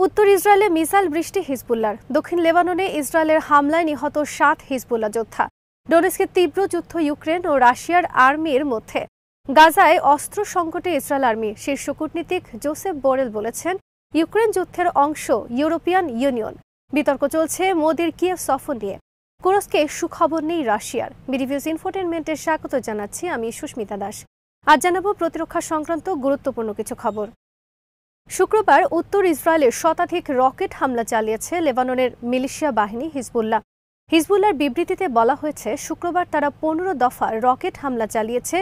উত্তর ইসরায়েলে মিসাইল বৃষ্টি হিজবুল্লাহর। দক্ষিণ লেবাননে ইসরায়েলের হামলায় নিহত ৭ হিজবুল্লাহ যোদ্ধা। ডোনেস্কে তীব্র যুদ্ধ ইউক্রেন ও রাশিয়ার আর্মির মধ্যে। গাজায় অস্ত্র সংকটে ইসরায়েল আর্মি। শীর্ষ কূটনীতিক জোসেফ বোরেল বলেছেন, ইউক্রেন যুদ্ধের অংশ ইউরোপিয়ান ইউনিয়ন। বিতর্ক চলছে মোদির কিয়েভ সফর নিয়ে। কুরস্কে সুখবর নেই রাশিয়ার। বিডিভিউজ ইনফোটেনমেন্টে স্বাগত জানাচ্ছি, আমি সুস্মিতা দাস। আজ জানাবো প্রতিরক্ষা সংক্রান্ত গুরুত্বপূর্ণ কিছু খবর। শুক্রবার উত্তর ইসরায়েলের শতাধিক রকেট হামলা চালিয়েছে লেবাননের মিলিশিয়া বাহিনী হিজবুল্লাহ। হিজবুল্লাহর বিবৃতিতে বলা হয়েছে, শুক্রবার তারা ১৫ দফা রকেট হামলা চালিয়েছে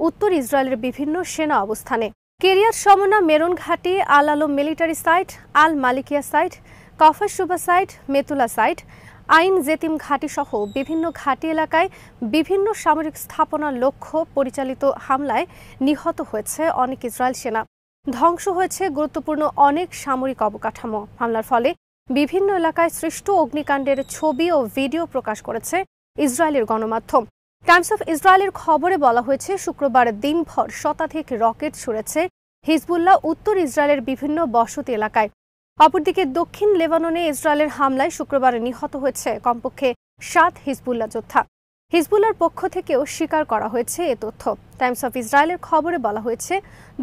উত্তর ইসরায়েলের বিভিন্ন সেনা অবস্থানে। কেরিয়াত সমনা মেরুন ঘাটি, আল আলম মিলিটারি সাইট, আল মালিকিয়া সাইট, কফর শুবা সাইট, মেতুলা সাইট, আইন জেতিম ঘাটি সহ বিভিন্ন ঘাটি এলাকায় বিভিন্ন সামরিক স্থাপনার লক্ষ্য পরিচালিত হামলায় নিহত হয়েছে অনেক ইসরায়েল সেনা। ধ্বংস হয়েছে গুরুত্বপূর্ণ অনেক সামরিক অবকাঠামো। হামলার ফলে বিভিন্ন এলাকায় সৃষ্ট অগ্নিকাণ্ডের ছবি ও ভিডিও প্রকাশ করেছে ইসরায়েলের গণমাধ্যম। টাইমস অফ ইসরায়েলের খবরে বলা হয়েছে, শুক্রবার দিনভর শতাধিক রকেট ছুড়েছে হিজবুল্লাহ উত্তর ইসরায়েলের বিভিন্ন বসতি এলাকায়। অপরদিকে দক্ষিণ লেবাননে ইসরায়েলের হামলায় শুক্রবার নিহত হয়েছে কমপক্ষে ৭ হিজবুল্লাহ যোদ্ধা। হিজবুল্লাহর পক্ষ থেকেও স্বীকার করা হয়েছে এ তথ্য। টাইমস অফ ইসরায়েলের খবরে বলা হয়েছে,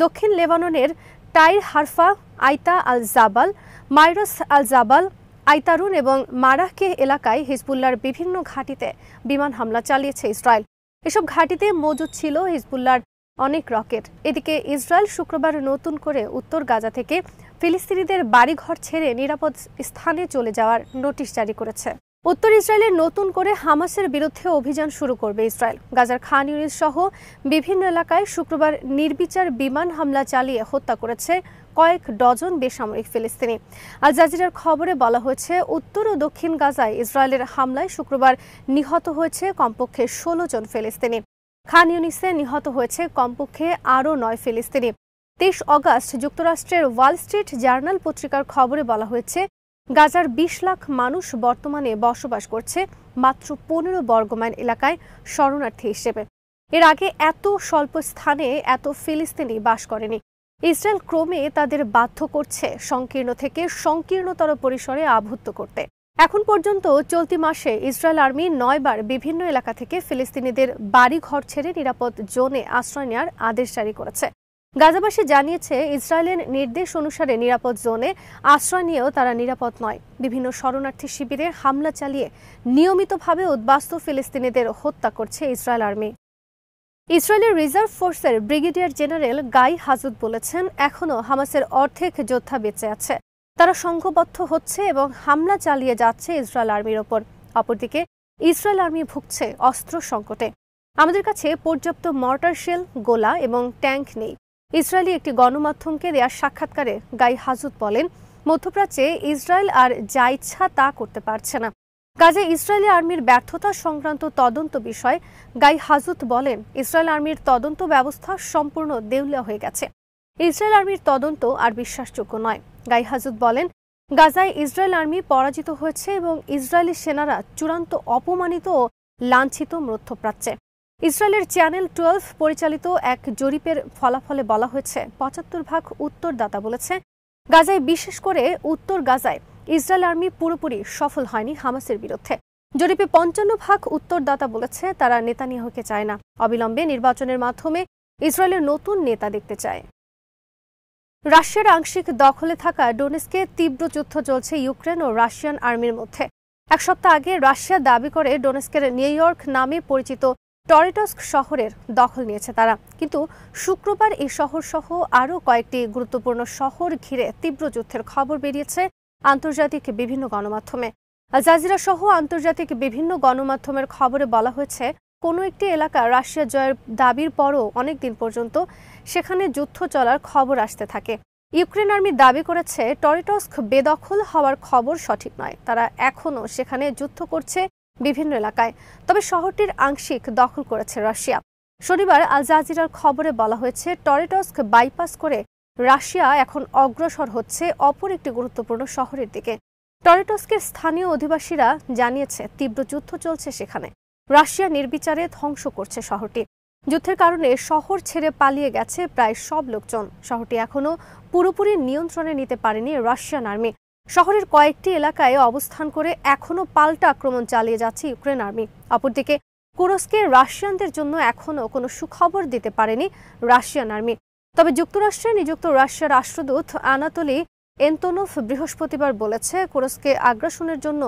দক্ষিণ লেবাননের টাইর হারফা, আইতা আল জাবাল, মাইরস আল জাবাল, আইতারুন এবং মারাহকে এলাকায় হিজবুল্লাহর বিভিন্ন ঘাঁটিতে বিমান হামলা চালিয়েছে ইসরায়েল। এসব ঘাঁটিতে মজুদ ছিল হিজবুল্লাহর অনেক রকেট। এদিকে ইসরায়েল শুক্রবার নতুন করে উত্তর গাজা থেকে ফিলিস্তিনিদের বাড়িঘর ছেড়ে নিরাপদ স্থানে চলে যাওয়ার নোটিশ জারি করেছে। উত্তর ইসরায়েলের নতুন করে হামাসের বিরুদ্ধে অভিযান শুরু করবে ইসরায়েল। গাজার খান ইউনিস সহ বিভিন্ন এলাকায় শুক্রবার নির্বিচার বিমান হামলা চালিয়ে হত্যা করেছে কয়েক ডজন বেসামরিক ফিলিস্তিনি। আল জাজিরার খবরে বলা হয়েছে, উত্তর ও দক্ষিণ গাজায় ইসরায়েলের হামলায় শুক্রবার নিহত হয়েছে কমপক্ষে ১৬ জন ফিলিস্তিনি। খান ইউনিসে নিহত হয়েছে কমপক্ষে আরও ৯ ফিলিস্তিনি। ২৩ অগাস্ট যুক্তরাষ্ট্রের ওয়াল স্ট্রিট জার্নাল পত্রিকার খবরে বলা হয়েছে, গাজার ২০ লাখ মানুষ বর্তমানে বসবাস করছে মাত্র ১৫ বর্গমাইল এলাকায় শরণার্থী হিসেবে। এর আগে এত স্বল্প স্থানে এত ফিলিস্তিনি বাস করেনি। ইসরায়েল ক্রমে তাদের বাধ্য করছে সংকীর্ণ থেকে সংকীর্ণতর পরিসরে আবদ্ধ করতে। এখন পর্যন্ত চলতি মাসে ইসরায়েল আর্মি ৯ বার বিভিন্ন এলাকা থেকে ফিলিস্তিনিদের বাড়িঘর ছেড়ে নিরাপদ জোনে আশ্রয় নেওয়ার আদেশ জারি করেছে। গাজাবাসী জানিয়েছে, ইসরায়েলের নির্দেশ অনুসারে নিরাপদ জোনে আশ্রয় নিয়েও তারা নিরাপদ নয়। বিভিন্ন শরণার্থী শিবিরে হামলা চালিয়ে নিয়মিতভাবে উদ্বাস্তু ফিলিস্তিনিদের হত্যা করছে ইসরায়েল আর্মি। ইসরায়েলের রিজার্ভ ফোর্সের ব্রিগেডিয়ার জেনারেল গাই হাজুদ বলেছেন, এখনও হামাসের অর্ধেক যোদ্ধা বেঁচে আছে। তারা সংঘবদ্ধ হচ্ছে এবং হামলা চালিয়ে যাচ্ছে ইসরায়েল আর্মির ওপর। অপরদিকে ইসরায়েল আর্মি ভুগছে অস্ত্র সংকটে। আমাদের কাছে পর্যাপ্ত মর্টার শেল, গোলা এবং ট্যাঙ্ক নেই। ইসরায়েলি একটি গণমাধ্যমকে দেওয়া সাক্ষাৎকারে গাই হাজুদ বলেন, মধ্যপ্রাচ্যে ইসরায়েল আর যা ইচ্ছা তা করতে পারছে না। গাজায় ইসরায়েলি আর্মির ব্যর্থতা সংক্রান্ত তদন্ত বিষয়ে গাই হাজুদ বলেন, ইসরায়েল আর্মির তদন্ত ব্যবস্থা সম্পূর্ণ দেউলিয়া হয়ে গেছে। ইসরায়েল আর্মির তদন্ত আর বিশ্বাসযোগ্য নয়। গাই হাজুদ বলেন, গাজায় ইসরায়েল আর্মি পরাজিত হয়েছে এবং ইসরায়েলি সেনারা চূড়ান্ত অপমানিত ও লাঞ্ছিত মধ্যপ্রাচ্যে। ইসরায়েলের চ্যানেল 12 পরিচালিত এক জরিপের ফলাফলে বলা হয়েছে, ৭৫% উত্তরদাতা বলেছে, গাজায় বিশেষ করে উত্তর গাজায় ইসরায়েল আর্মি পুরোপুরি সফল হয়নি হামাসের বিরুদ্ধে। জরিপে ৫৫% উত্তরদাতা বলেছে, তারা নেতানিয়াহুকে চায় না। অবিলম্বে নির্বাচনের মাধ্যমে ইসরায়েলের নতুন নেতা দেখতে চায়। রাশিয়ার আংশিক দখলে থাকা ডোনেস্কে তীব্র যুদ্ধ চলছে ইউক্রেন ও রাশিয়ান আর্মির মধ্যে। এক সপ্তাহ আগে রাশিয়া দাবি করে ডোনেস্কের নিউ ইয়র্ক নামে পরিচিত টরিটস্ক শহরের দখল নিয়েছে তারা। কিন্তু শুক্রবার এই শহর সহ আরও কয়েকটি গুরুত্বপূর্ণ শহর ঘিরে তীব্র যুদ্ধের খবর বেরিয়েছে আন্তর্জাতিক বিভিন্ন গণমাধ্যমে। আল জাজিরা সহ আন্তর্জাতিক বিভিন্ন গণমাধ্যমের খবরে বলা হয়েছে, কোনো একটি এলাকা রাশিয়া জয়ের দাবির পরও অনেকদিন পর্যন্ত সেখানে যুদ্ধ চলার খবর আসতে থাকে। ইউক্রেন আর্মি দাবি করেছে, টরিটস্ক বেদখল হওয়ার খবর সঠিক নয়। তারা এখনও সেখানে যুদ্ধ করছে বিভিন্ন এলাকায়, তবে শহরটির আংশিক দখল করেছে রাশিয়া। শনিবার আল জাজিরার খবরে বলা হয়েছে, টরিটস্ক বাইপাস করে রাশিয়া এখন অগ্রসর হচ্ছে অপর একটি গুরুত্বপূর্ণ শহরের দিকে। টরিটস্কের স্থানীয় অধিবাসীরা জানিয়েছে, তীব্র যুদ্ধ চলছে সেখানে। রাশিয়া নির্বিচারে ধ্বংস করছে শহরটি। যুদ্ধের কারণে শহর ছেড়ে পালিয়ে গেছে প্রায় সব লোকজন। শহরটি এখনও পুরোপুরি নিয়ন্ত্রণে নিতে পারেনি রাশিয়ান আর্মি। শহরের কয়েকটি এলাকায় অবস্থান করে এখনও পাল্টা আক্রমণ চালিয়ে যাচ্ছে ইউক্রেন আর্মি। অপরদিকে কুরস্কে রাশিয়ানদের জন্য এখনও কোনো সুখবর দিতে পারেনি রাশিয়ান আর্মি। তবে যুক্তরাষ্ট্রে নিযুক্ত রাশিয়ার রাষ্ট্রদূত আনাতোলি এন্তনোভ বৃহস্পতিবার বলেছে, কুরস্কে আগ্রাসনের জন্য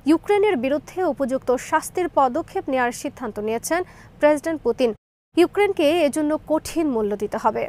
ইউক্রেনের বিরুদ্ধে উপযুক্ত শাস্তির পদক্ষেপ নেওয়ার সিদ্ধান্ত নিয়েছেন প্রেসিডেন্ট পুতিন। ইউক্রেনকে এজন্য কঠিন মূল্য দিতে হবে।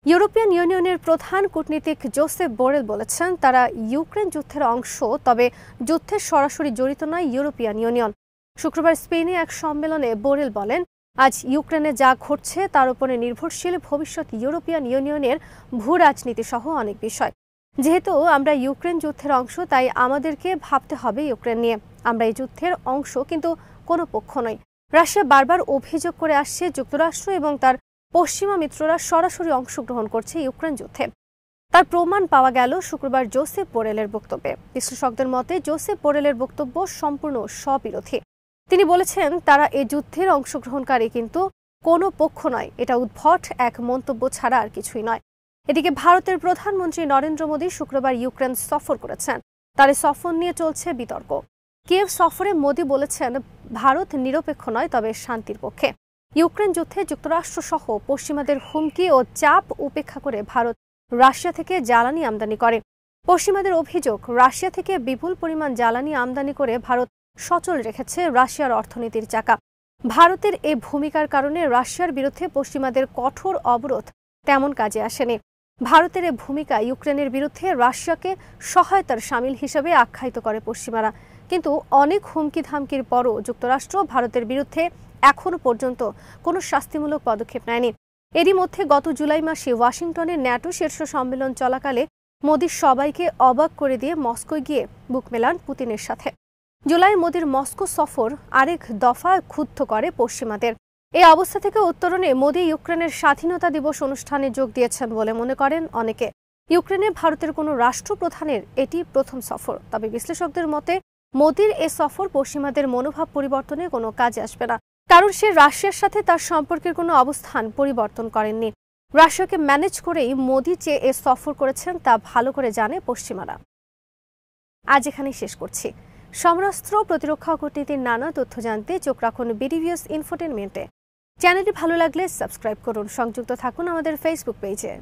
ইউরোপিয়ান ইউনিয়নের প্রধান কূটনীতিক জোসেফ বোরেল বলেছেন, তারা ইউক্রেন যুদ্ধের অংশ, তবে যুদ্ধে সরাসরি জড়িত নয় ইউরোপিয়ান ইউনিয়ন। শুক্রবার স্পেনে এক সম্মেলনে বোরেল বলেন, আজ ইউক্রেনে যা ঘটছে তার উপরে নির্ভরশীল ভবিষ্যৎ ইউরোপিয়ান ইউনিয়নের ভূ রাজনীতি সহ অনেক বিষয়। যেহেতু আমরা ইউক্রেন যুদ্ধের অংশ, তাই আমাদেরকে ভাবতে হবে ইউক্রেন নিয়ে। আমরা এই যুদ্ধের অংশ, কিন্তু কোনো পক্ষ নই। রাশিয়া বারবার অভিযোগ করে আসছে যুক্তরাষ্ট্র এবং তার পশ্চিমা মিত্ররা সরাসরি অংশগ্রহণ করছে ইউক্রেন যুদ্ধে। তার প্রমাণ পাওয়া গেল শুক্রবার জোসেফ বোরেলের বক্তব্যে। বিশ্লেষকদের মতে জোসেফ বোরেলের বক্তব্য সম্পূর্ণ স্ববিরোধী। তিনি বলেছেন, তারা এই যুদ্ধের অংশগ্রহণকারী, কিন্তু কোনো পক্ষ নয়। এটা উদ্ভট এক মন্তব্য ছাড়া আর কিছুই নয়। এদিকে ভারতের প্রধানমন্ত্রী নরেন্দ্র মোদী শুক্রবার ইউক্রেন সফর করেছেন। তার এই সফর নিয়ে চলছে বিতর্ক। কিয়েভ সফরে মোদী বলেছেন, ভারত নিরপেক্ষ নয়, তবে শান্তির পক্ষে। ইউক্রেন যুদ্ধে যুক্তরাষ্ট্র সহ পশ্চিমাদের হুমকি ও চাপ উপেক্ষা করে ভারত রাশিয়া থেকে জ্বালানি আমদানি করে। পশ্চিমাদের অভিযোগ, রাশিয়া থেকে বিপুল পরিমাণ জ্বালানি আমদানি করে ভারত সচল রেখেছে রাশিয়ার অর্থনীতির চাকা। ভারতের এই ভূমিকার কারণে রাশিয়ার বিরুদ্ধে পশ্চিমাদের কঠোর অবরোধ তেমন কাজে আসেনি। ভারতের এই ভূমিকা ইউক্রেনের বিরুদ্ধে রাশিয়াকে সহায়তার শামিল হিসেবে আখ্যায়িত করে পশ্চিমারা। কিন্তু অনেক হুমকি ধামকির পরও যুক্তরাষ্ট্র ভারতের বিরুদ্ধে এখনও পর্যন্ত কোনো শাস্তিমূলক পদক্ষেপ নেয়নি। এরই মধ্যে গত জুলাই মাসে ওয়াশিংটনের ন্যাটো শীর্ষ সম্মেলন চলাকালে মোদী সবাইকে অবাক করে দিয়ে মস্কোয় গিয়ে বুক মেলান পুতিনের সাথে। জুলাই মোদীর মস্কো সফর আরেক দফা ক্ষুব্ধ করে পশ্চিমাদের। এই অবস্থা থেকে উত্তরণে মোদী ইউক্রেনের স্বাধীনতা দিবস অনুষ্ঠানে যোগ দিয়েছেন বলে মনে করেন অনেকে। ইউক্রেনে ভারতের কোনো রাষ্ট্রপ্রধানের এটি প্রথম সফর। তবে বিশ্লেষকদের মতে মোদীর এ সফর পশ্চিমাদের মনোভাব পরিবর্তনে কোনো কাজে আসবে না, কারণ সে রাশিয়ার সাথে তার সম্পর্কের কোনো অবস্থান পরিবর্তন করেননি। রাশিয়াকে ম্যানেজ করেই মোদী যে এ সফর করেছেন তা ভালো করে জানে পশ্চিমারা। আজ এখানেই শেষ করছি। সমরাস্ত্র, প্রতিরক্ষা ও কূটনীতির নানা তথ্য জানতে চোখ রাখুন বিডিভিএস ইনফোটেনমেন্টে। চ্যানেলটি ভালো লাগলে সাবস্ক্রাইব করুন। সংযুক্ত থাকুন আমাদের ফেসবুক পেজে।